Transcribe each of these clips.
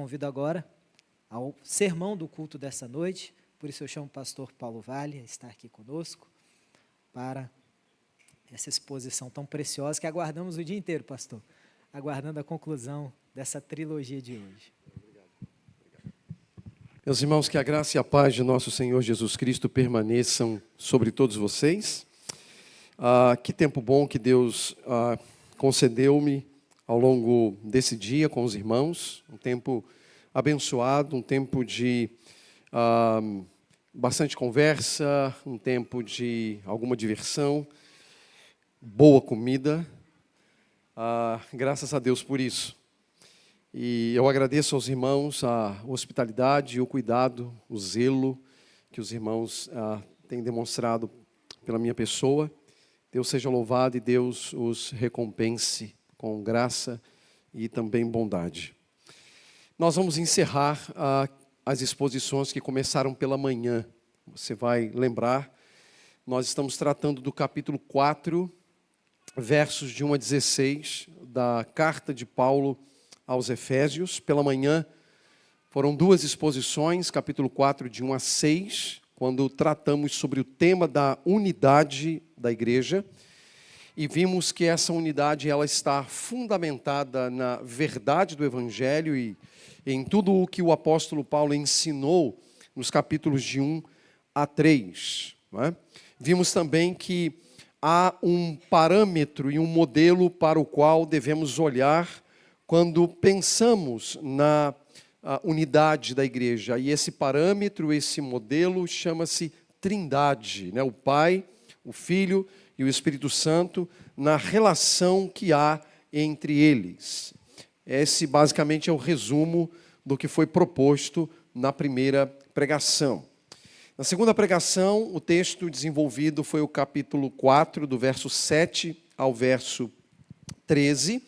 convido agora ao sermão do culto dessa noite. Por isso eu chamo o pastor Paulo Vale a estar aqui conosco para essa exposição tão preciosa que aguardamos o dia inteiro, pastor, aguardando a conclusão dessa trilogia de hoje. Meus irmãos, que a graça e a paz de nosso Senhor Jesus Cristo permaneçam sobre todos vocês. Que tempo bom que Deus concedeu-me ao longo desse dia com os irmãos, um tempo abençoado, um tempo de bastante conversa, um tempo de alguma diversão, boa comida, graças a Deus por isso. E eu agradeço aos irmãos a hospitalidade, o cuidado, o zelo que os irmãos têm demonstrado pela minha pessoa. Deus seja louvado e Deus os recompense com graça e também bondade. Nós vamos encerrar as exposições que começaram pela manhã. Você vai lembrar, nós estamos tratando do capítulo 4, versos de 1 a 16, da carta de Paulo aos Efésios. Pela manhã foram duas exposições, capítulo 4, de 1 a 6, quando tratamos sobre o tema da unidade da igreja. E vimos que essa unidade ela está fundamentada na verdade do Evangelho e em tudo o que o apóstolo Paulo ensinou nos capítulos de 1 a 3. Não é? Vimos também que há um parâmetro e um modelo para o qual devemos olhar quando pensamos na unidade da igreja. E esse parâmetro, esse modelo chama-se Trindade, né? O Pai, o Filho e o Espírito Santo, na relação que há entre eles. Esse basicamente é o resumo do que foi proposto na primeira pregação. Na segunda pregação, o texto desenvolvido foi o capítulo 4, do verso 7 ao verso 13,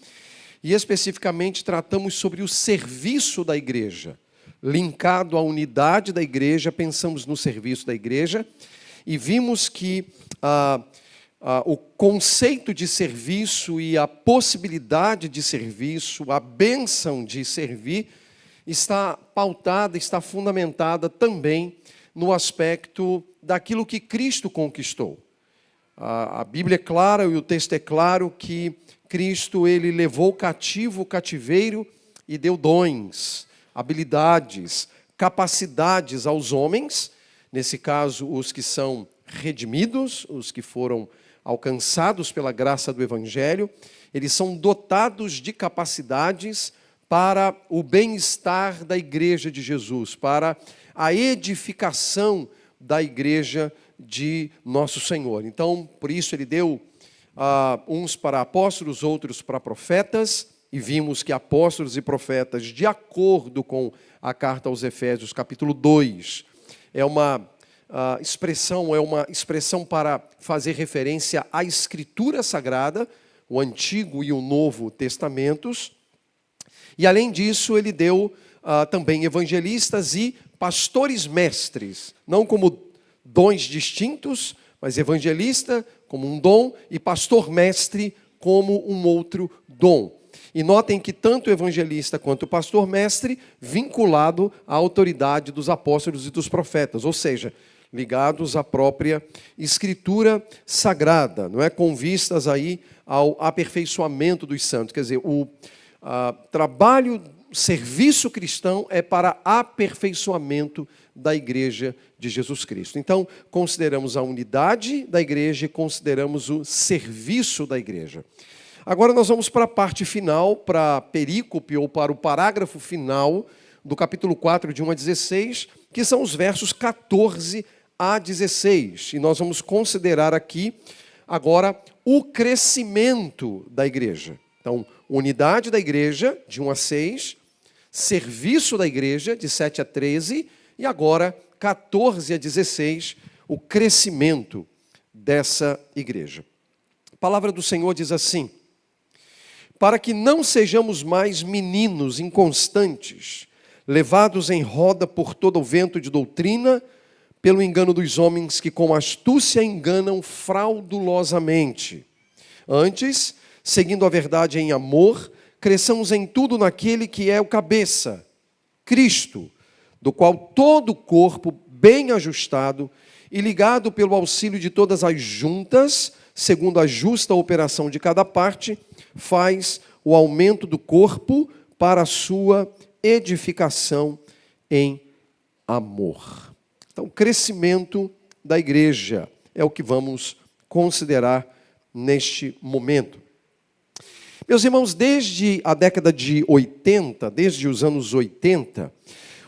e especificamente tratamos sobre o serviço da igreja. Linkado à unidade da igreja, pensamos no serviço da igreja, e vimos que o conceito de serviço e a possibilidade de serviço, a bênção de servir, está pautada, está fundamentada também no aspecto daquilo que Cristo conquistou. A Bíblia é clara e o texto é claro que Cristo ele levou cativo o cativeiro e deu dons, habilidades, capacidades aos homens, nesse caso os que são redimidos, os que foram alcançados pela graça do Evangelho, eles são dotados de capacidades para o bem-estar da igreja de Jesus, para a edificação da igreja de nosso Senhor. Então, por isso ele deu uns para apóstolos, outros para profetas, e vimos que apóstolos e profetas, de acordo com a carta aos Efésios, capítulo 2, é uma expressão para fazer referência à Escritura Sagrada, o Antigo e o Novo Testamentos. E, além disso, ele deu também evangelistas e pastores mestres, não como dons distintos, mas evangelista como um dom e pastor mestre como um outro dom. E notem que tanto o evangelista quanto o pastor mestre vinculado à autoridade dos apóstolos e dos profetas, ou seja, ligados à própria Escritura Sagrada, não é? Com vistas aí ao aperfeiçoamento dos santos. Quer dizer, o trabalho, serviço cristão é para aperfeiçoamento da igreja de Jesus Cristo. Então, consideramos a unidade da igreja e consideramos o serviço da igreja. Agora nós vamos para a parte final, para a perícope ou para o parágrafo final do capítulo 4, de 1 a 16, que são os versos 14 a 16. E nós vamos considerar aqui, agora, o crescimento da igreja. Então, unidade da igreja, de 1 a 6, serviço da igreja, de 7 a 13, e agora, 14 a 16, o crescimento dessa igreja. A palavra do Senhor diz assim: para que não sejamos mais meninos inconstantes, levados em roda por todo o vento de doutrina, pelo engano dos homens que com astúcia enganam fraudulosamente. Antes, seguindo a verdade em amor, cresçamos em tudo naquele que é o cabeça, Cristo, do qual todo o corpo, bem ajustado e ligado pelo auxílio de todas as juntas, segundo a justa operação de cada parte, faz o aumento do corpo para a sua edificação em amor. Então, o crescimento da igreja é o que vamos considerar neste momento. Meus irmãos, desde a década de 80, desde os anos 80,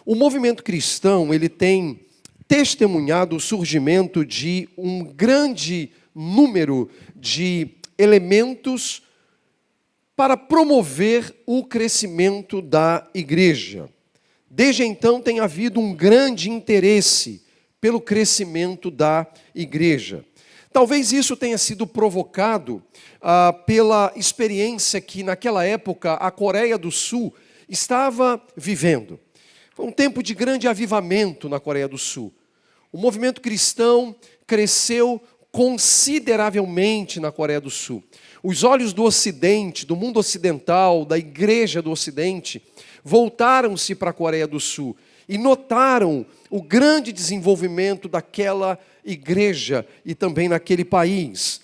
o movimento cristão ele tem testemunhado o surgimento de um grande número de elementos para promover o crescimento da igreja. Desde então tem havido um grande interesse pelo crescimento da igreja. Talvez isso tenha sido provocado pela experiência que naquela época a Coreia do Sul estava vivendo. Foi um tempo de grande avivamento na Coreia do Sul. O movimento cristão cresceu consideravelmente na Coreia do Sul. Os olhos do Ocidente, do mundo ocidental, da igreja do Ocidente, voltaram-se para a Coreia do Sul e notaram o grande desenvolvimento daquela igreja e também naquele país,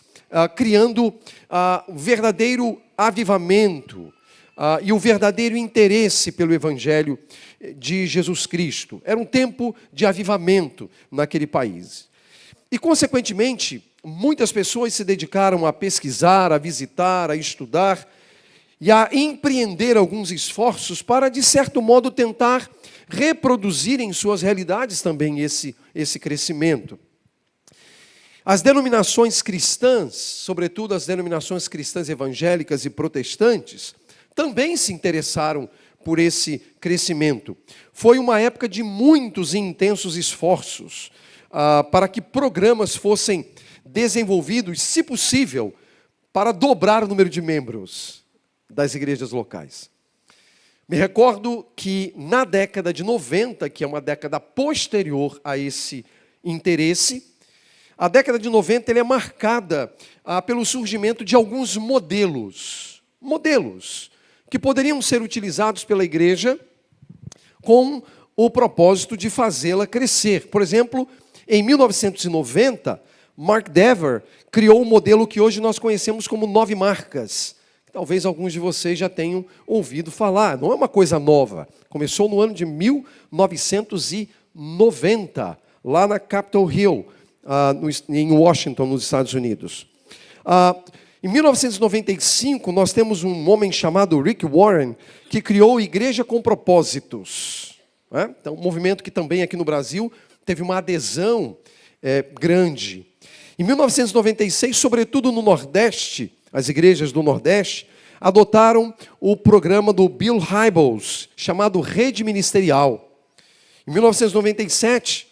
criando o verdadeiro avivamento e o verdadeiro interesse pelo Evangelho de Jesus Cristo. Era um tempo de avivamento naquele país. E, consequentemente, muitas pessoas se dedicaram a pesquisar, a visitar, a estudar e a empreender alguns esforços para, de certo modo, tentar reproduzir em suas realidades também esse crescimento. As denominações cristãs, sobretudo as denominações cristãs evangélicas e protestantes, também se interessaram por esse crescimento. Foi uma época de muitos e intensos esforços para que programas fossem desenvolvidos, se possível, para dobrar o número de membros das igrejas locais. Me recordo que na década de 90, que é uma década posterior a esse interesse, a década de 90 ela é marcada pelo surgimento de alguns modelos que poderiam ser utilizados pela igreja com o propósito de fazê-la crescer. Por exemplo, em 1990, Mark Dever criou um modelo que hoje nós conhecemos como 9 marcas. Talvez alguns de vocês já tenham ouvido falar. Não é uma coisa nova. Começou no ano de 1990, lá na Capitol Hill, em Washington, nos Estados Unidos. Em 1995, nós temos um homem chamado Rick Warren, que criou a Igreja com Propósitos. Então, um movimento que também aqui no Brasil teve uma adesão grande. Em 1996, sobretudo no Nordeste, as igrejas do Nordeste adotaram o programa do Bill Hybels, chamado Rede Ministerial. Em 1997,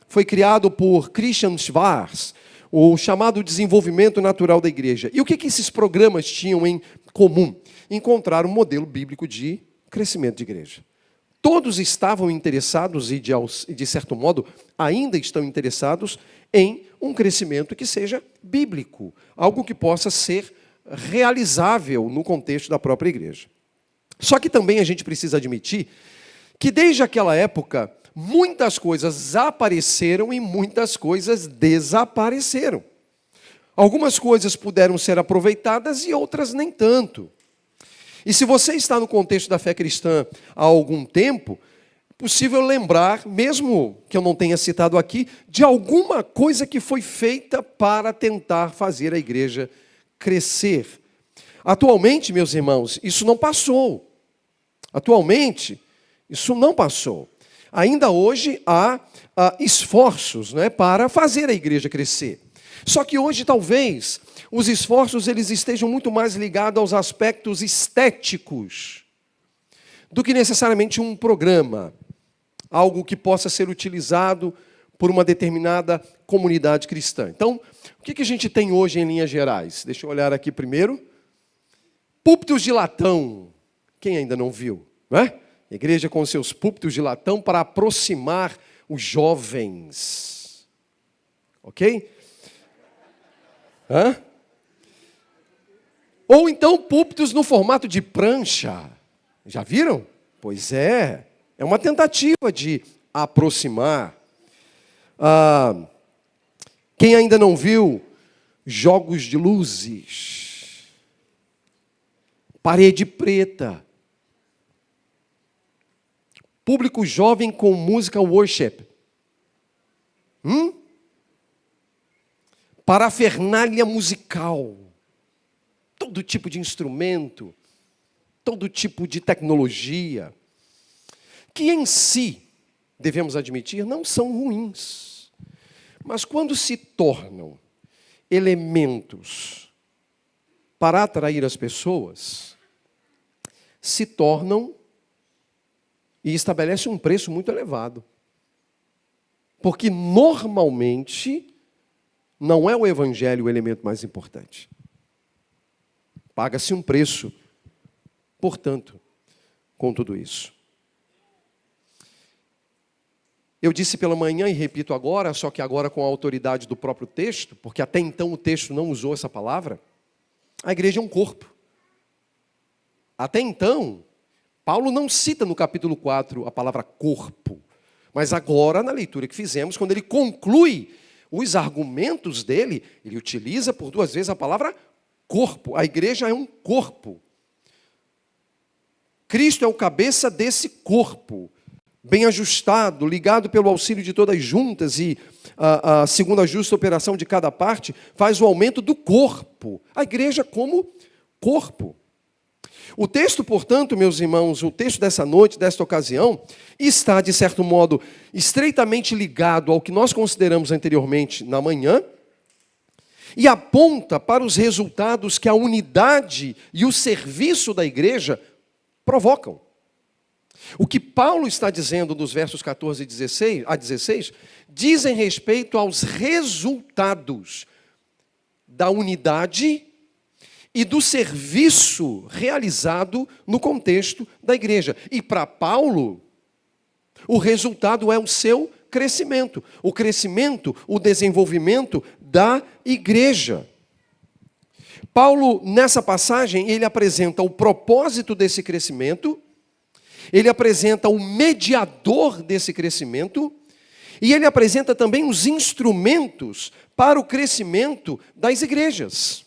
foi criado por Christian Schwarz, o chamado desenvolvimento natural da igreja. E o que esses programas tinham em comum? Encontrar um modelo bíblico de crescimento de igreja. Todos estavam interessados e, de certo modo, ainda estão interessados em um crescimento que seja bíblico, algo que possa ser realizável no contexto da própria igreja. Só que também a gente precisa admitir que desde aquela época, muitas coisas apareceram e muitas coisas desapareceram. Algumas coisas puderam ser aproveitadas e outras nem tanto. E se você está no contexto da fé cristã há algum tempo, é possível lembrar, mesmo que eu não tenha citado aqui, de alguma coisa que foi feita para tentar fazer a igreja crescer. Atualmente, meus irmãos, isso não passou. Atualmente, isso não passou. Ainda hoje há esforços, para fazer a igreja crescer. Só que hoje, talvez, os esforços eles estejam muito mais ligados aos aspectos estéticos do que necessariamente um programa, algo que possa ser utilizado por uma determinada comunidade cristã. Então, o que a gente tem hoje em linhas gerais? Deixa eu olhar aqui primeiro. Púlpitos de latão. Quem ainda não viu? Não é? Igreja com seus púlpitos de latão para aproximar os jovens. Ok? Ou então púlpitos no formato de prancha. Já viram? Pois é uma tentativa de aproximar. Quem ainda não viu jogos de luzes, parede preta, público jovem com música worship, parafernália musical, todo tipo de instrumento, todo tipo de tecnologia, que em si, devemos admitir, não são ruins. Mas quando se tornam elementos para atrair as pessoas, se tornam e estabelecem um preço muito elevado. Porque normalmente não é o evangelho o elemento mais importante. Paga-se um preço, portanto, com tudo isso. Eu disse pela manhã e repito agora, só que agora com a autoridade do próprio texto, porque até então o texto não usou essa palavra. A igreja é um corpo. Até então, Paulo não cita no capítulo 4 a palavra corpo. Mas agora, na leitura que fizemos, quando ele conclui os argumentos dele, ele utiliza por 2 vezes a palavra corpo. A igreja é um corpo. Cristo é o cabeça desse corpo, bem ajustado, ligado pelo auxílio de todas as juntas e segundo a justa operação de cada parte, faz o aumento do corpo. A igreja como corpo. O texto, portanto, meus irmãos, o texto dessa noite, desta ocasião, está, de certo modo, estreitamente ligado ao que nós consideramos anteriormente na manhã e aponta para os resultados que a unidade e o serviço da igreja provocam. O que Paulo está dizendo nos versos 14 a 16 dizem respeito aos resultados da unidade e do serviço realizado no contexto da igreja. E para Paulo, o resultado é o seu crescimento. O crescimento, o desenvolvimento da igreja. Paulo, nessa passagem, ele apresenta o propósito desse crescimento, ele apresenta o mediador desse crescimento, e ele apresenta também os instrumentos para o crescimento das igrejas.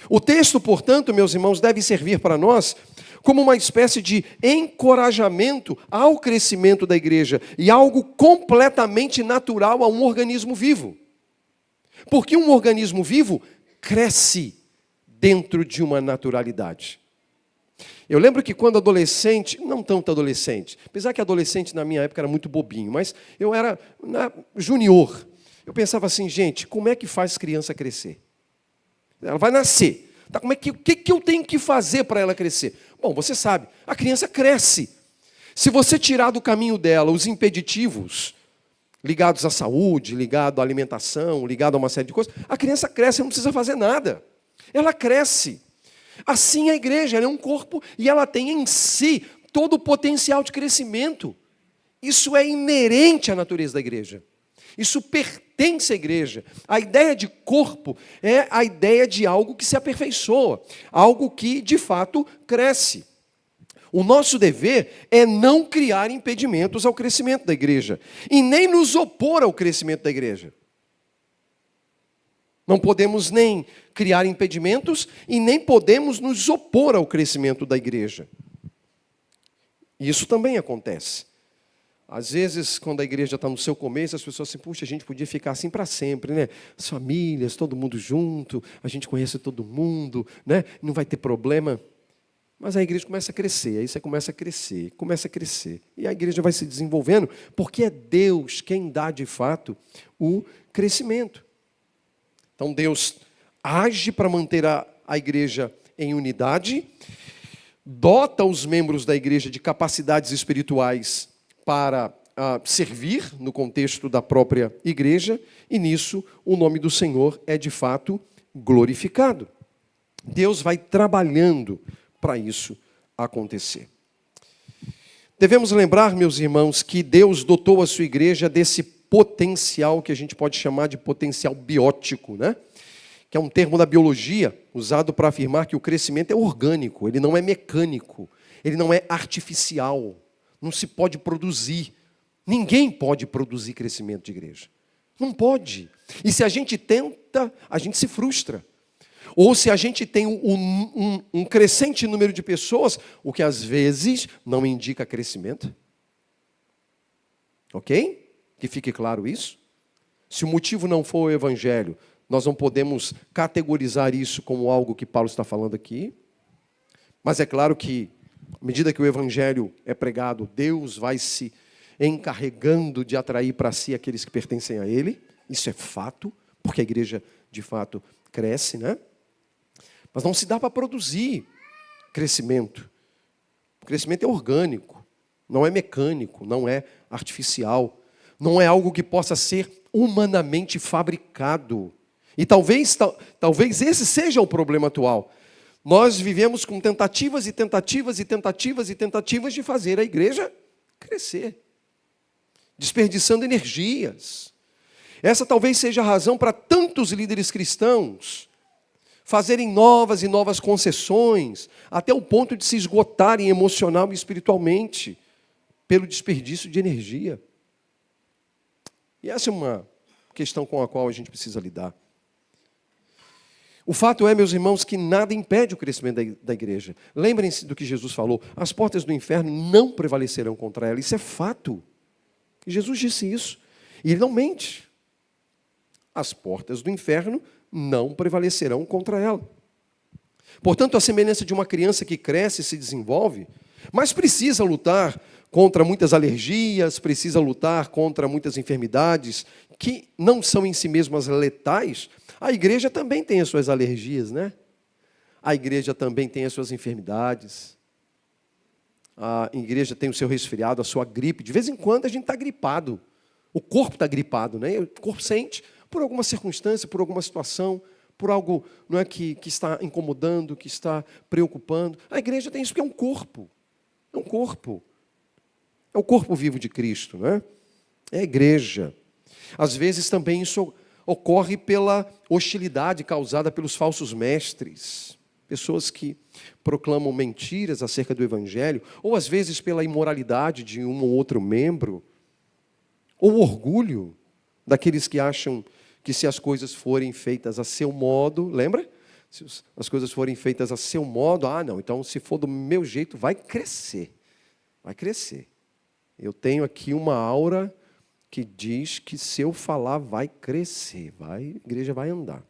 O texto, portanto, meus irmãos, deve servir para nós como uma espécie de encorajamento ao crescimento da igreja e algo completamente natural a um organismo vivo. Porque um organismo vivo cresce dentro de uma naturalidade. Eu lembro que quando adolescente, não tanto adolescente, apesar que adolescente na minha época era muito bobinho, mas eu era junior. Eu pensava assim, gente, como é que faz criança crescer? Ela vai nascer. Tá, o que eu tenho que fazer para ela crescer? Bom, você sabe, a criança cresce. Se você tirar do caminho dela os impeditivos ligados à saúde, ligado à alimentação, ligado a uma série de coisas, a criança cresce, não precisa fazer nada. Ela cresce. Assim a igreja, ela é um corpo e ela tem em si todo o potencial de crescimento. Isso é inerente à natureza da igreja. Isso pertence à igreja. A ideia de corpo é a ideia de algo que se aperfeiçoa, algo que, de fato, cresce. O nosso dever é não criar impedimentos ao crescimento da igreja e nem nos opor ao crescimento da igreja. Não podemos nem criar impedimentos e nem podemos nos opor ao crescimento da igreja. Isso também acontece. Às vezes, quando a igreja está no seu começo, as pessoas assim, puxa, a gente podia ficar assim para sempre, né? As famílias, todo mundo junto, a gente conhece todo mundo, né? Não vai ter problema. Mas a igreja começa a crescer, aí você começa a crescer. E a igreja vai se desenvolvendo, porque é Deus quem dá, de fato, o crescimento. Então, Deus age para manter a igreja em unidade, dota os membros da igreja de capacidades espirituais para servir no contexto da própria igreja, e nisso o nome do Senhor é de fato glorificado. Deus vai trabalhando para isso acontecer. Devemos lembrar, meus irmãos, que Deus dotou a sua igreja desse potencial que a gente pode chamar de potencial biótico, né? Que é um termo da biologia usado para afirmar que o crescimento é orgânico, ele não é mecânico. ele não é artificial, não se pode produzir. Ninguém pode produzir crescimento de igreja. Não pode. E se a gente tenta, a gente se frustra. Ou se a gente tem um crescente número de pessoas, o que às vezes não indica crescimento. Ok? Que fique claro isso. Se o motivo não for o evangelho, nós não podemos categorizar isso como algo que Paulo está falando aqui. Mas é claro que, à medida que o evangelho é pregado, Deus vai se encarregando de atrair para si aqueles que pertencem a Ele. Isso é fato, porque a igreja, de fato, cresce, né? Mas não se dá para produzir crescimento. O crescimento é orgânico, não é mecânico, não é artificial, não é algo que possa ser humanamente fabricado. E talvez esse seja o problema atual. Nós vivemos com tentativas e tentativas e tentativas e tentativas de fazer a igreja crescer, desperdiçando energias. Essa talvez seja a razão para tantos líderes cristãos fazerem novas e novas concessões, até o ponto de se esgotarem emocional e espiritualmente, pelo desperdício de energia. E essa é uma questão com a qual a gente precisa lidar. O fato é, meus irmãos, que nada impede o crescimento da igreja. Lembrem-se do que Jesus falou: as portas do inferno não prevalecerão contra ela. Isso é fato. E Jesus disse isso. E ele não mente. As portas do inferno não prevalecerão contra ela. Portanto, a semelhança de uma criança que cresce e se desenvolve, mas precisa lutar contra muitas alergias, precisa lutar contra muitas enfermidades que não são em si mesmas letais. A igreja também tem as suas alergias, né? A igreja também tem as suas enfermidades. A igreja tem o seu resfriado, a sua gripe. De vez em quando a gente está gripado. O corpo está gripado, né? O corpo sente por alguma circunstância, por alguma situação, por algo, não é, que está incomodando, que está preocupando. A igreja tem isso porque é um corpo. É um corpo. É o corpo vivo de Cristo, não é? É a igreja. Às vezes também isso ocorre pela hostilidade causada pelos falsos mestres. Pessoas que proclamam mentiras acerca do evangelho, ou às vezes pela imoralidade de um ou outro membro, ou o orgulho daqueles que acham que se as coisas forem feitas a seu modo, lembra? Se as coisas forem feitas a seu modo, não, então se for do meu jeito, vai crescer. Vai crescer. Eu tenho aqui uma aura que diz que se eu falar, vai crescer, a igreja vai andar.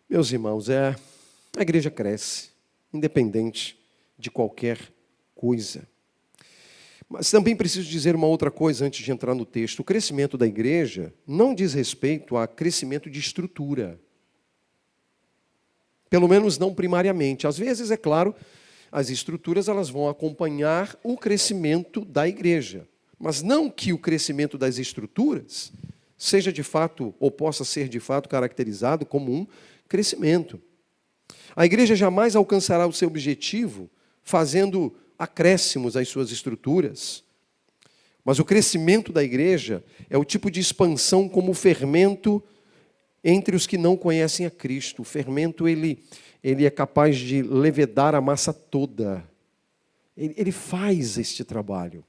Meus irmãos, a igreja cresce, independente de qualquer coisa. Mas também preciso dizer uma outra coisa antes de entrar no texto. O crescimento da igreja não diz respeito a crescimento de estrutura. Pelo menos não primariamente. Às vezes, é claro, as estruturas elas vão acompanhar o crescimento da igreja. Mas não que o crescimento das estruturas seja de fato, ou possa ser de fato caracterizado como um crescimento. A igreja jamais alcançará o seu objetivo fazendo acréscimos às suas estruturas. Mas o crescimento da igreja é o tipo de expansão como o fermento entre os que não conhecem a Cristo. O fermento ele é capaz de levedar a massa toda. Ele faz este trabalho.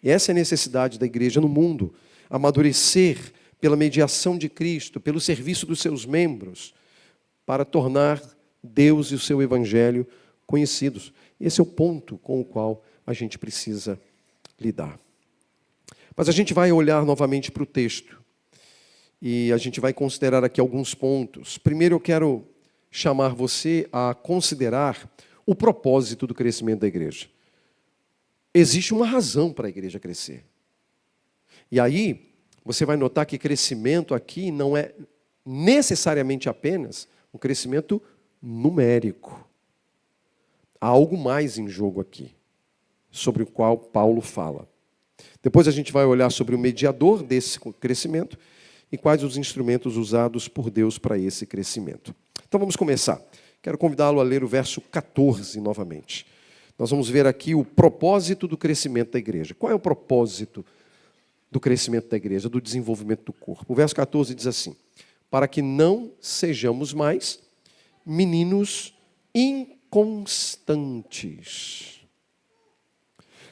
E essa é a necessidade da igreja no mundo. Amadurecer pela mediação de Cristo, pelo serviço dos seus membros, para tornar Deus e o seu evangelho conhecidos. Esse é o ponto com o qual a gente precisa lidar. Mas a gente vai olhar novamente para o texto. E a gente vai considerar aqui alguns pontos. Primeiro eu quero chamar você a considerar o propósito do crescimento da igreja. Existe uma razão para a igreja crescer. E aí, você vai notar que crescimento aqui não é necessariamente apenas um crescimento numérico. Há algo mais em jogo aqui, sobre o qual Paulo fala. Depois a gente vai olhar sobre o mediador desse crescimento e quais os instrumentos usados por Deus para esse crescimento. Então vamos começar. Quero convidá-lo a ler o verso 14 novamente. Nós vamos ver aqui o propósito do crescimento da igreja. Qual é o propósito do crescimento da igreja, do desenvolvimento do corpo? O verso 14 diz assim: para que não sejamos mais meninos inconstantes,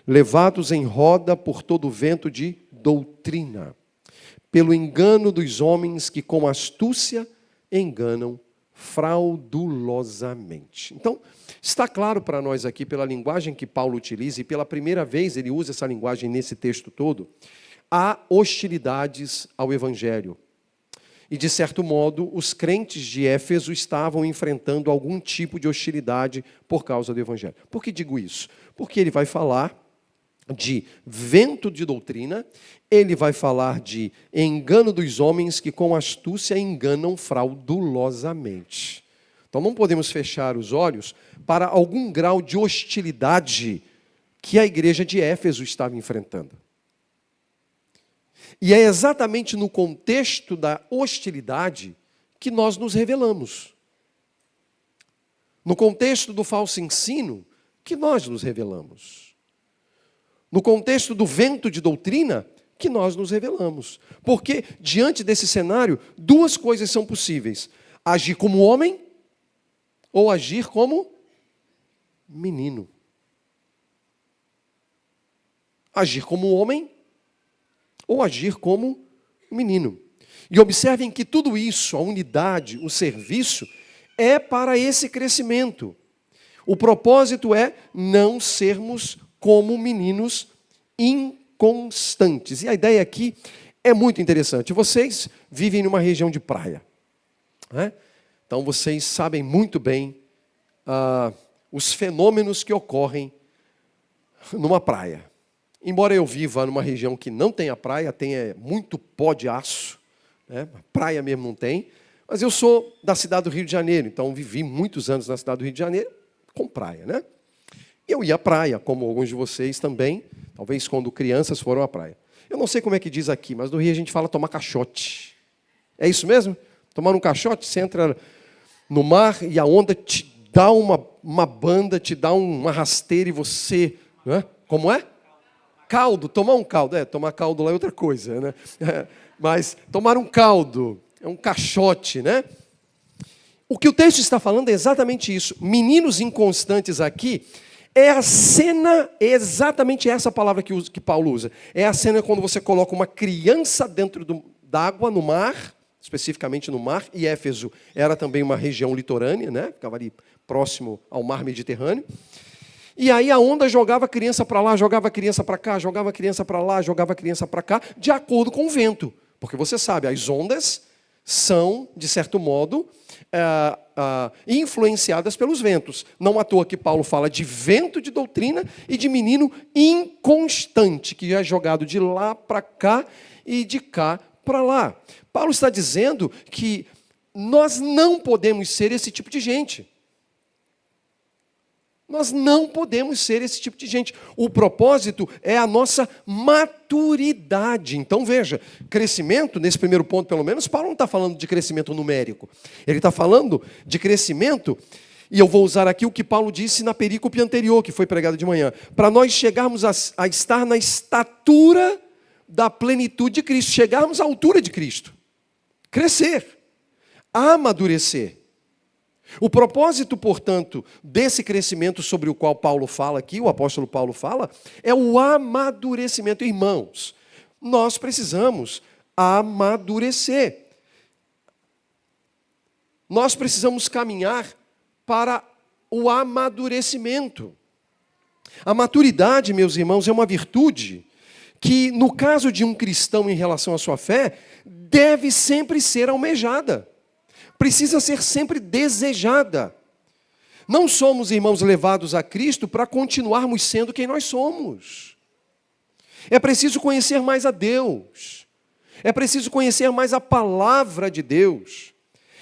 levados em roda por todo vento de doutrina, pelo engano dos homens que com astúcia enganam fraudulosamente. Então, está claro para nós aqui, pela linguagem que Paulo utiliza, e pela primeira vez ele usa essa linguagem nesse texto todo, há hostilidades ao Evangelho. E, de certo modo, os crentes de Éfeso estavam enfrentando algum tipo de hostilidade por causa do Evangelho. Por que digo isso? Porque ele vai falar de vento de doutrina, ele vai falar de engano dos homens que com astúcia enganam fraudulosamente. Então não podemos fechar os olhos para algum grau de hostilidade que a igreja de Éfeso estava enfrentando. E é exatamente no contexto da hostilidade que nós nos revelamos. No contexto do falso ensino que nós nos revelamos. No contexto do vento de doutrina, que nós nos revelamos. Porque, diante desse cenário, duas coisas são possíveis. Agir como homem ou agir como menino. Agir como homem ou agir como menino. E observem que tudo isso, a unidade, o serviço, é para esse crescimento. O propósito é não sermos como meninos inconstantes. E a ideia aqui é muito interessante. Vocês vivem numa região de praia, né? Então vocês sabem muito bem os fenômenos que ocorrem numa praia. Embora eu viva numa região que não tenha praia, tenha muito pó de aço, né? Praia mesmo não tem, mas eu sou da cidade do Rio de Janeiro, então vivi muitos anos na cidade do Rio de Janeiro com praia, né? Eu ia à praia, como alguns de vocês também, talvez quando crianças foram à praia. Eu não sei como é que diz aqui, mas no Rio a gente fala tomar caixote. É isso mesmo? Tomar um caixote, você entra no mar e a onda te dá uma banda, te dá uma rasteira e você... Né? Como é? Caldo, tomar um caldo. Tomar caldo lá é outra coisa, né? Mas tomar um caldo, é um caixote, né? O que o texto está falando é exatamente isso. Meninos inconstantes aqui é a cena, é exatamente essa palavra que Paulo usa. É a cena quando você coloca uma criança dentro d'água, no mar, especificamente no mar, e Éfeso era também uma região litorânea, né? Ficava ali próximo ao mar Mediterrâneo. E aí a onda jogava a criança para lá, jogava a criança para cá, jogava a criança para lá, jogava a criança para cá, de acordo com o vento. Porque você sabe, as ondas são, de certo modo, influenciadas pelos ventos. Não à toa que Paulo fala de vento de doutrina e de menino inconstante, que é jogado de lá para cá e de cá para lá. Paulo está dizendo que nós não podemos ser esse tipo de gente. Nós não podemos ser esse tipo de gente. O propósito é a nossa maturidade. Então, veja, crescimento, nesse primeiro ponto pelo menos, Paulo não está falando de crescimento numérico. Ele está falando de crescimento, e eu vou usar aqui o que Paulo disse na perícope anterior, que foi pregada de manhã, para nós chegarmos a estar na estatura da plenitude de Cristo, chegarmos à altura de Cristo. Crescer, amadurecer. O propósito, portanto, desse crescimento sobre o qual Paulo fala aqui, o apóstolo Paulo fala, é o amadurecimento. Irmãos, nós precisamos amadurecer. Nós precisamos caminhar para o amadurecimento. A maturidade, meus irmãos, é uma virtude que, no caso de um cristão em relação à sua fé, deve sempre ser almejada. Precisa ser sempre desejada. Não somos, irmãos, levados a Cristo para continuarmos sendo quem nós somos. É preciso conhecer mais a Deus. É preciso conhecer mais a palavra de Deus.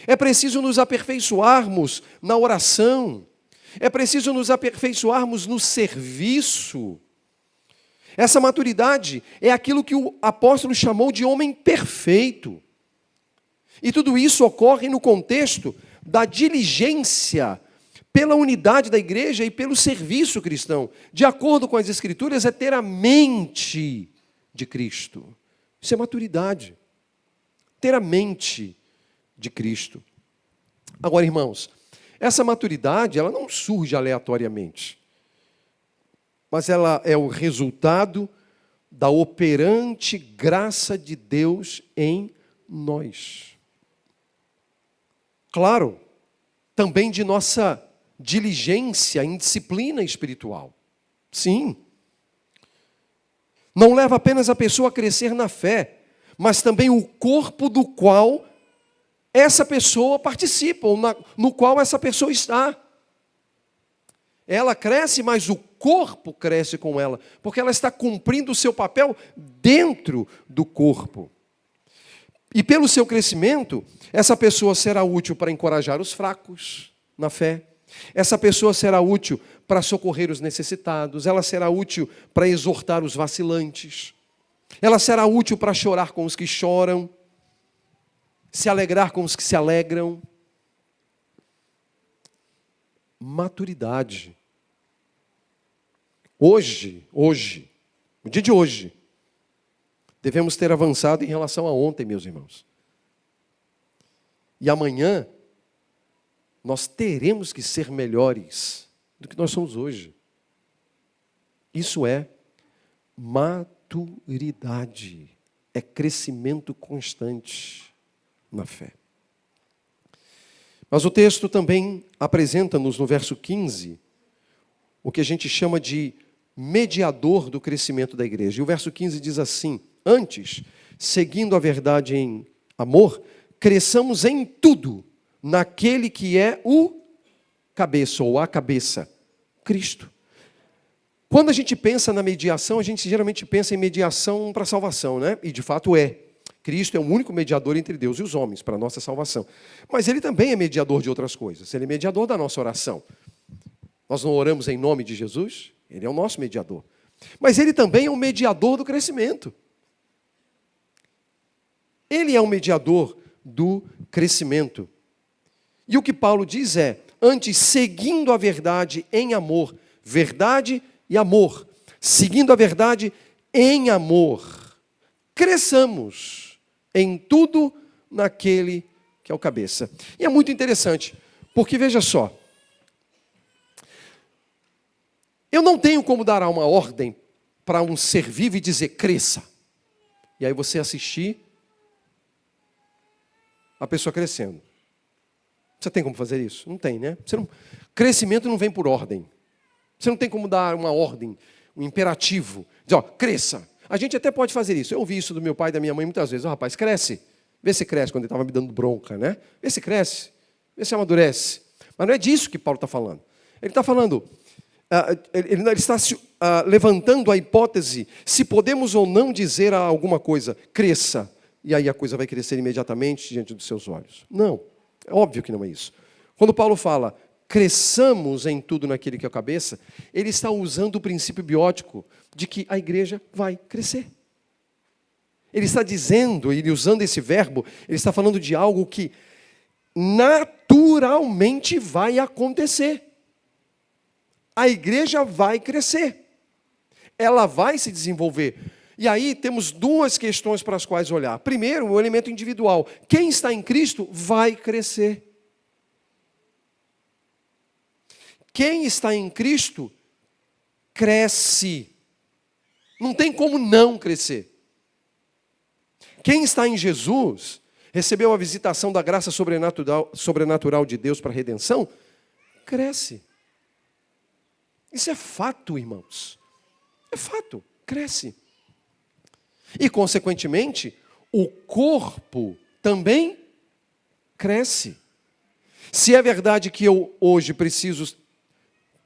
É preciso nos aperfeiçoarmos na oração. É preciso nos aperfeiçoarmos no serviço. Essa maturidade é aquilo que o apóstolo chamou de homem perfeito. E tudo isso ocorre no contexto da diligência pela unidade da igreja e pelo serviço cristão. De acordo com as Escrituras, é ter a mente de Cristo. Isso é maturidade. Ter a mente de Cristo. Agora, irmãos, Essa maturidade, ela não surge aleatoriamente, mas ela é o resultado da operante graça de Deus em nós. Claro, também de nossa diligência em disciplina espiritual. Sim. Não leva apenas a pessoa a crescer na fé, mas também o corpo do qual essa pessoa participa, ou no qual essa pessoa está. Ela cresce, mas o corpo cresce com ela, porque ela está cumprindo o seu papel dentro do corpo. E pelo seu crescimento, essa pessoa será útil para encorajar os fracos na fé. Essa pessoa será útil para socorrer os necessitados. Ela será útil para exortar os vacilantes. Ela será útil para chorar com os que choram, se alegrar com os que se alegram. Maturidade. Hoje, no dia de hoje, devemos ter avançado em relação a ontem, meus irmãos. E amanhã, nós teremos que ser melhores do que nós somos hoje. Isso é maturidade, é crescimento constante na fé. Mas o texto também apresenta-nos no verso 15 o que a gente chama de mediador do crescimento da igreja. E o verso 15 diz assim: antes, seguindo a verdade em amor, cresçamos em tudo naquele que é o cabeça, ou a cabeça, Cristo. Quando a gente pensa na mediação, a gente geralmente pensa em mediação para a salvação, né? E de fato é. Cristo é o único mediador entre Deus e os homens para a nossa salvação. Mas Ele também é mediador de outras coisas. Ele é mediador da nossa oração. Nós não oramos em nome de Jesus? Ele é o nosso mediador. Mas Ele também é o mediador do crescimento. Ele é o mediador do crescimento. E o que Paulo diz é, antes, seguindo a verdade em amor, verdade e amor, seguindo a verdade em amor, cresçamos em tudo naquele que é o cabeça. E é muito interessante, porque veja só, eu não tenho como dar uma ordem para um ser vivo e dizer, cresça. E aí você assistir a pessoa crescendo. Você tem como fazer isso? Não tem, né? Crescimento não vem por ordem. Você não tem como dar uma ordem, um imperativo. Dizer, ó, cresça. A gente até pode fazer isso. Eu ouvi isso do meu pai e da minha mãe muitas vezes. Ó, rapaz, cresce. Vê se cresce, quando ele estava me dando bronca, né? Vê se cresce. Vê se amadurece. Mas não é disso que Paulo está falando. Ele está falando, ele está levantando a hipótese se podemos ou não dizer a alguma coisa, cresça. E aí a coisa vai crescer imediatamente diante dos seus olhos. Não. É óbvio que não é isso. Quando Paulo fala, cresçamos em tudo naquele que é a cabeça, ele está usando o princípio biótico de que a igreja vai crescer. Ele está dizendo, ele usando esse verbo, ele está falando de algo que naturalmente vai acontecer. A igreja vai crescer. Ela vai se desenvolver. E aí temos duas questões para as quais olhar. Primeiro, o elemento individual. Quem está em Cristo vai crescer. Quem está em Cristo cresce. Não tem como não crescer. Quem está em Jesus, recebeu a visitação da graça sobrenatural de Deus para a redenção, cresce. Isso é fato, irmãos. É fato, cresce. E, consequentemente, o corpo também cresce. Se é verdade que eu hoje preciso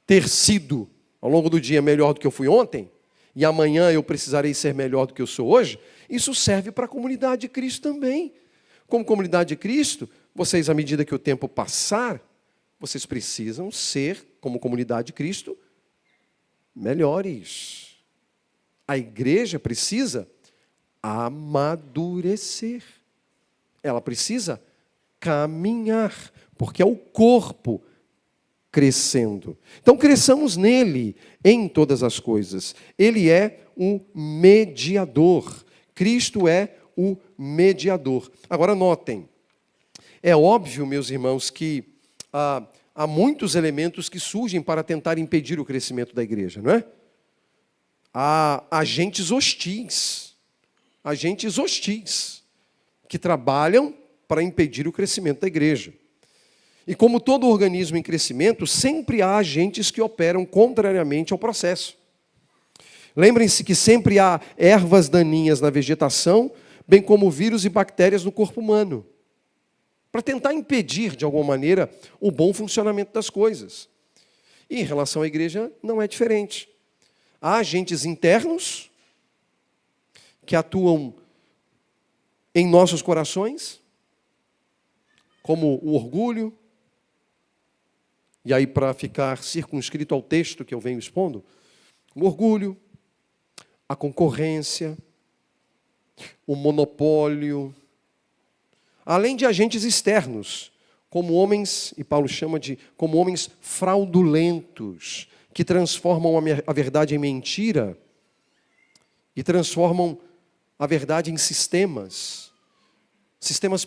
ter sido, ao longo do dia, melhor do que eu fui ontem, e amanhã eu precisarei ser melhor do que eu sou hoje, isso serve para a comunidade de Cristo também. Como comunidade de Cristo, vocês, à medida que o tempo passar, vocês precisam ser, como comunidade de Cristo, melhores. A igreja precisa amadurecer. Ela precisa caminhar, porque é o corpo crescendo. Então, cresçamos nele em todas as coisas. Ele é o mediador. Cristo é o mediador. Agora, notem, é óbvio, meus irmãos, que há muitos elementos que surgem para tentar impedir o crescimento da igreja, não é? Há agentes hostis que trabalham para impedir o crescimento da igreja. E como todo organismo em crescimento, sempre há agentes que operam contrariamente ao processo. Lembrem-se que sempre há ervas daninhas na vegetação, bem como vírus e bactérias no corpo humano, para tentar impedir, de alguma maneira, o bom funcionamento das coisas. E em relação à igreja, não é diferente. Há agentes internos que atuam em nossos corações, como o orgulho, e aí para ficar circunscrito ao texto que eu venho expondo, o orgulho, a concorrência, o monopólio, além de agentes externos, como homens, e Paulo chama de como homens fraudulentos, que transformam a verdade em mentira e transformam a verdade em sistemas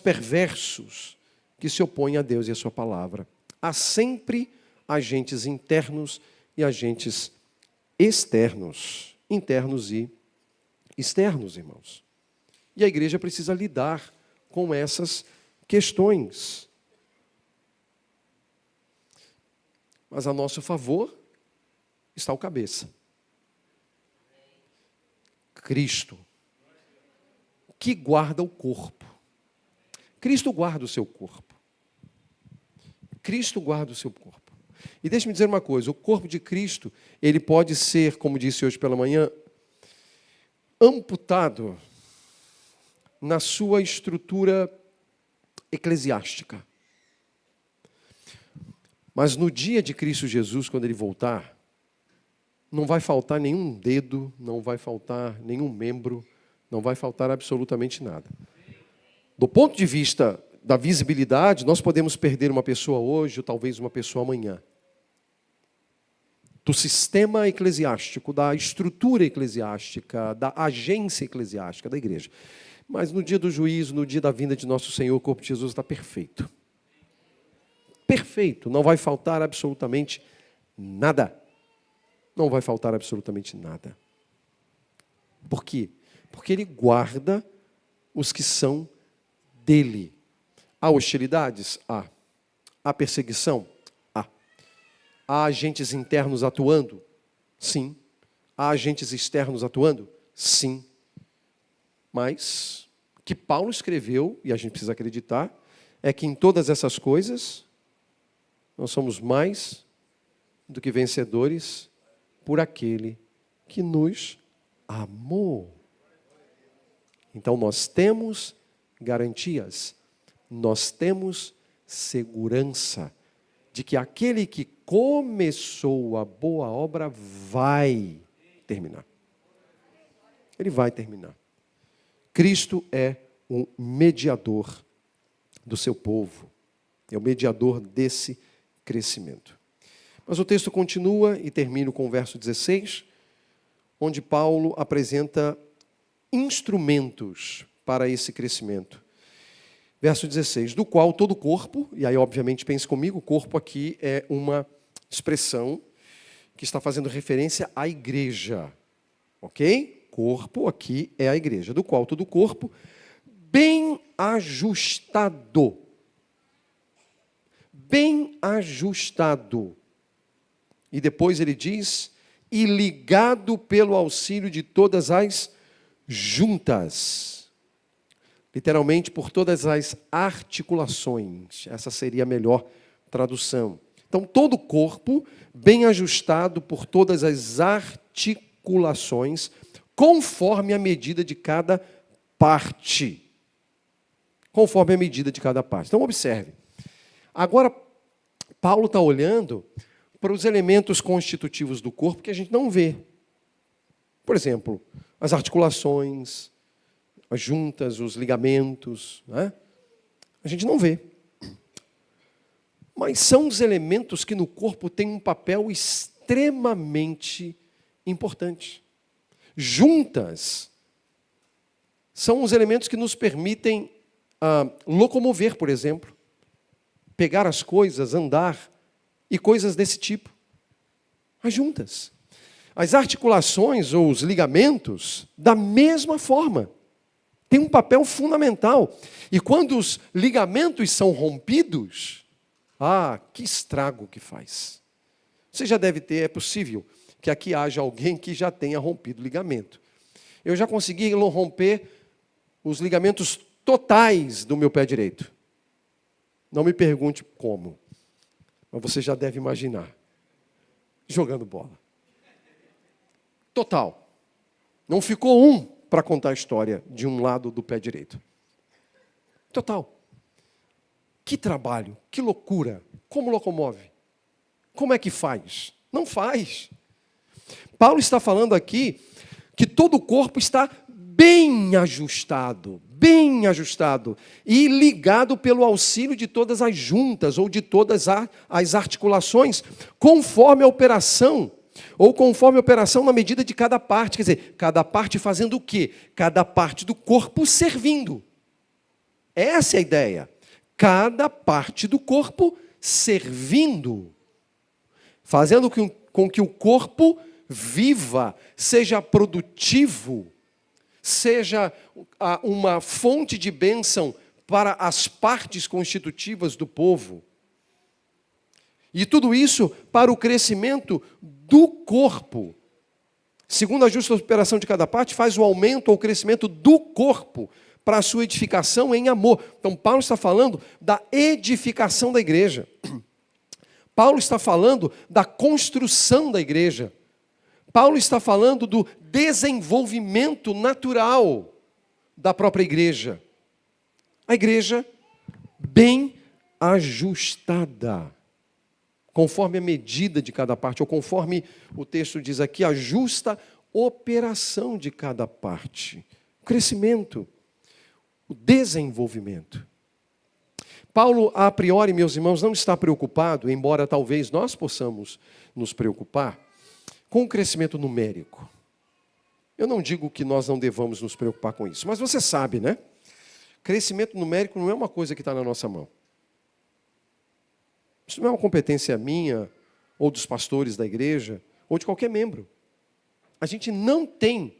perversos que se opõem a Deus e a sua palavra. Há sempre agentes internos e agentes externos, internos e externos, irmãos. E a igreja precisa lidar com essas questões. Mas a nosso favor está o cabeça. Cristo, que guarda o corpo. Cristo guarda o seu corpo. Cristo guarda o seu corpo. E deixe-me dizer uma coisa, o corpo de Cristo, ele pode ser, como disse hoje pela manhã, amputado na sua estrutura eclesiástica. Mas no dia de Cristo Jesus, quando ele voltar, não vai faltar nenhum dedo, não vai faltar nenhum membro, não vai faltar absolutamente nada. Do ponto de vista da visibilidade, nós podemos perder uma pessoa hoje ou talvez uma pessoa amanhã. Do sistema eclesiástico, da estrutura eclesiástica, da agência eclesiástica da igreja. Mas no dia do juízo, no dia da vinda de nosso Senhor, o corpo de Jesus está perfeito. Perfeito, não vai faltar absolutamente nada. Não vai faltar absolutamente nada. Por quê? Porque ele guarda os que são dele. Há hostilidades? Há. Há perseguição? Há. Há agentes internos atuando? Sim. Há agentes externos atuando? Sim. Mas, o que Paulo escreveu, e a gente precisa acreditar, é que em todas essas coisas, nós somos mais do que vencedores por aquele que nos amou. Então, nós temos garantias, nós temos segurança de que aquele que começou a boa obra vai terminar. Ele vai terminar. Cristo é o mediador do seu povo, é o mediador desse crescimento. Mas o texto continua e termina com o verso 16, onde Paulo apresenta instrumentos para esse crescimento. Verso 16, do qual todo o corpo, e aí obviamente pense comigo, o corpo aqui é uma expressão que está fazendo referência à igreja, ok? Corpo aqui é a igreja, do qual todo o corpo, bem ajustado, e depois ele diz, e ligado pelo auxílio de todas as juntas. Literalmente, por todas as articulações. Essa seria a melhor tradução. Então, todo o corpo, bem ajustado por todas as articulações, conforme a medida de cada parte. Conforme a medida de cada parte. Então, observe. Agora, Paulo está olhando para os elementos constitutivos do corpo que a gente não vê. Por exemplo, as articulações, as juntas, os ligamentos, né? A gente não vê. Mas são os elementos que no corpo têm um papel extremamente importante. Juntas são os elementos que nos permitem locomover, por exemplo, pegar as coisas, andar, e coisas desse tipo. As juntas. As articulações ou os ligamentos, da mesma forma, têm um papel fundamental. E quando os ligamentos são rompidos, que estrago que faz. Você já deve ter, é possível que aqui haja alguém que já tenha rompido o ligamento. Eu já consegui romper os ligamentos totais do meu pé direito. Não me pergunte como, mas você já deve imaginar. Jogando bola. Total. Não ficou um para contar a história de um lado do pé direito. Total. Que trabalho, que loucura. Como locomove? Como é que faz? Não faz. Paulo está falando aqui que todo o corpo está bem ajustado e ligado pelo auxílio de todas as juntas ou de todas as articulações, conforme a operação, ou conforme a operação na medida de cada parte. Quer dizer, cada parte fazendo o quê? Cada parte do corpo servindo. Essa é a ideia. Cada parte do corpo servindo. Fazendo com que o corpo viva, seja produtivo, seja uma fonte de bênção para as partes constitutivas do povo. E tudo isso para o crescimento do corpo. Segundo a justa operação de cada parte, faz o aumento ou o crescimento do corpo para a sua edificação em amor. Então, Paulo está falando da edificação da igreja. Paulo está falando da construção da igreja. Paulo está falando do desenvolvimento natural da própria igreja. A igreja bem ajustada, conforme a medida de cada parte, ou conforme o texto diz aqui, a justa operação de cada parte. O crescimento, o desenvolvimento. Paulo, a priori, meus irmãos, não está preocupado, embora talvez nós possamos nos preocupar, com o crescimento numérico. Eu não digo que nós não devamos nos preocupar com isso, mas você sabe, né? Crescimento numérico não é uma coisa que está na nossa mão. Isso não é uma competência minha, ou dos pastores da igreja, ou de qualquer membro. A gente não tem,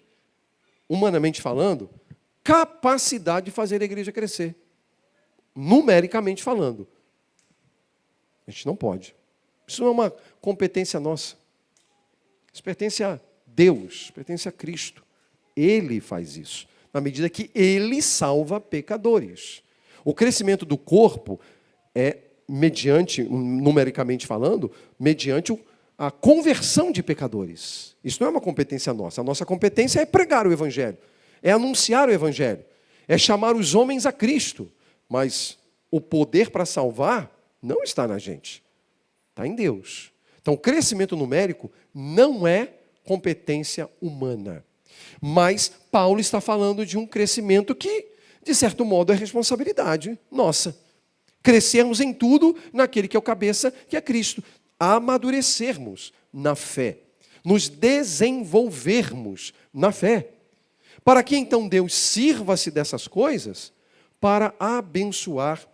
humanamente falando, capacidade de fazer a igreja crescer. Numericamente falando. A gente não pode. Isso não é uma competência nossa. Isso pertence a Deus, pertence a Cristo. Ele faz isso, na medida que Ele salva pecadores. O crescimento do corpo é mediante, numericamente falando, mediante a conversão de pecadores. Isso não é uma competência nossa. A nossa competência é pregar o Evangelho, é anunciar o Evangelho, é chamar os homens a Cristo. Mas o poder para salvar não está na gente, está em Deus. Então, o crescimento numérico não é competência humana. Mas Paulo está falando de um crescimento que, de certo modo, é responsabilidade nossa. Crescermos em tudo naquele que é o cabeça, que é Cristo. Amadurecermos na fé. Nos desenvolvermos na fé. Para que então Deus sirva-se dessas coisas para abençoar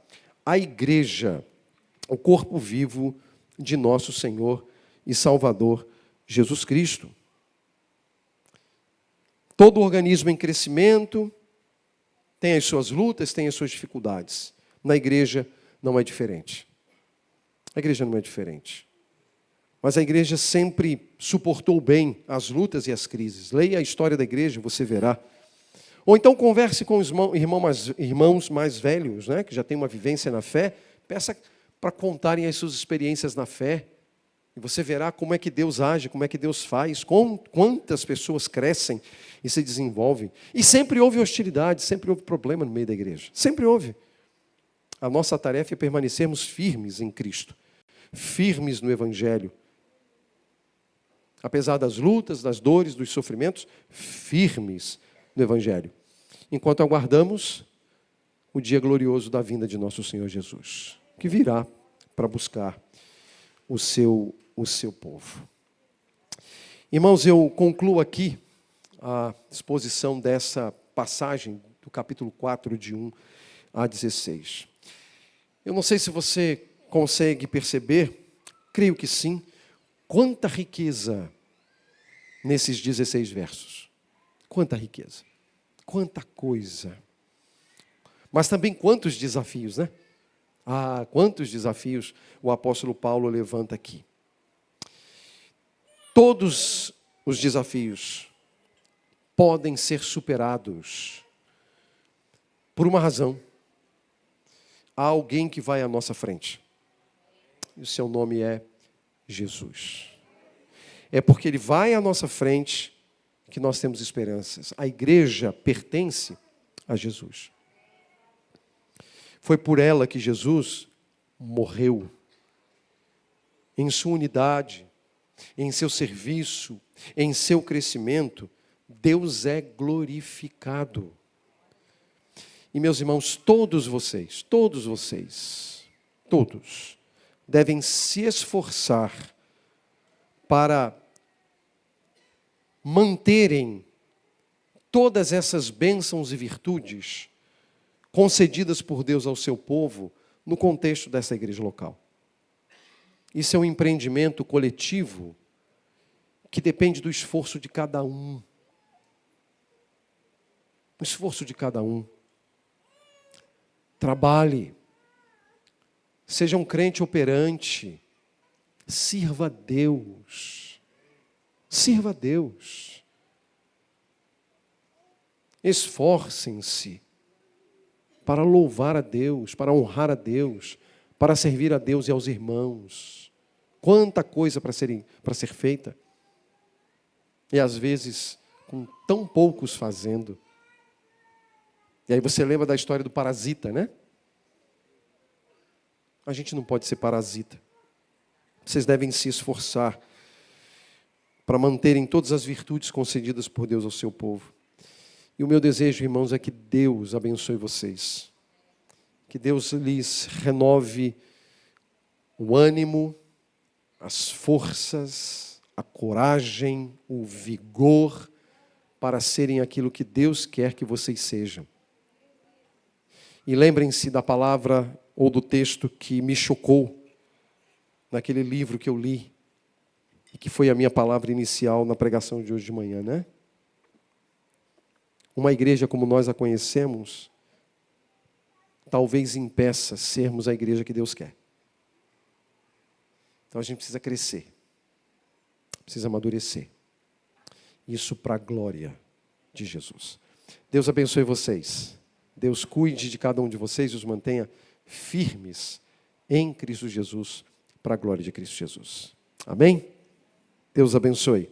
a igreja, o corpo vivo de nosso Senhor e Salvador Jesus Cristo. Todo organismo em crescimento tem as suas lutas, tem as suas dificuldades. Na igreja não é diferente. A igreja não é diferente. Mas a igreja sempre suportou bem as lutas e as crises. Leia a história da igreja, você verá. Ou então converse com os irmãos mais velhos, né, que já têm uma vivência na fé, peça para contarem as suas experiências na fé. E você verá como é que Deus age, como é que Deus faz, quantas pessoas crescem e se desenvolvem. E sempre houve hostilidade, sempre houve problema no meio da igreja. Sempre houve. A nossa tarefa é permanecermos firmes em Cristo, firmes no Evangelho. Apesar das lutas, das dores, dos sofrimentos, firmes no Evangelho. Enquanto aguardamos o dia glorioso da vinda de nosso Senhor Jesus, que virá para buscar o seu povo. Irmãos, eu concluo aqui a exposição dessa passagem do capítulo 4, de 1 a 16. Eu não sei se você consegue perceber Creio que sim. Quanta riqueza nesses 16 versos. Quanta riqueza. Quanta coisa. Mas também quantos desafios, né? Ah, quantos desafios o apóstolo Paulo levanta aqui. Todos os desafios podem ser superados por uma razão. Há alguém que vai à nossa frente. E o seu nome é Jesus. É porque Ele vai à nossa frente que nós temos esperanças. A igreja pertence a Jesus. Foi por ela que Jesus morreu. Em sua unidade, em seu serviço, em seu crescimento, Deus é glorificado. E meus irmãos, todos vocês, devem se esforçar para manterem todas essas bênçãos e virtudes concedidas por Deus ao seu povo no contexto dessa igreja local. Isso é um empreendimento coletivo que depende do esforço de cada um. O esforço de cada um. Trabalhe. Seja um crente operante. Sirva a Deus. Sirva a Deus. Esforcem-se para louvar a Deus, para honrar a Deus, para servir a Deus e aos irmãos. Quanta coisa para ser feita. E às vezes, com tão poucos fazendo. E aí você lembra da história do parasita, né? A gente não pode ser parasita. Vocês devem se esforçar para manterem todas as virtudes concedidas por Deus ao seu povo. E o meu desejo, irmãos, é que Deus abençoe vocês. Que Deus lhes renove o ânimo, as forças, a coragem, o vigor para serem aquilo que Deus quer que vocês sejam. E lembrem-se da palavra ou do texto que me chocou naquele livro que eu li e que foi a minha palavra inicial na pregação de hoje de manhã, né? Uma igreja como nós a conhecemos, talvez impeça sermos a igreja que Deus quer. Então a gente precisa crescer, precisa amadurecer. Isso para a glória de Jesus. Deus abençoe vocês. Deus cuide de cada um de vocês e os mantenha firmes em Cristo Jesus, para a glória de Cristo Jesus. Amém? Deus abençoe.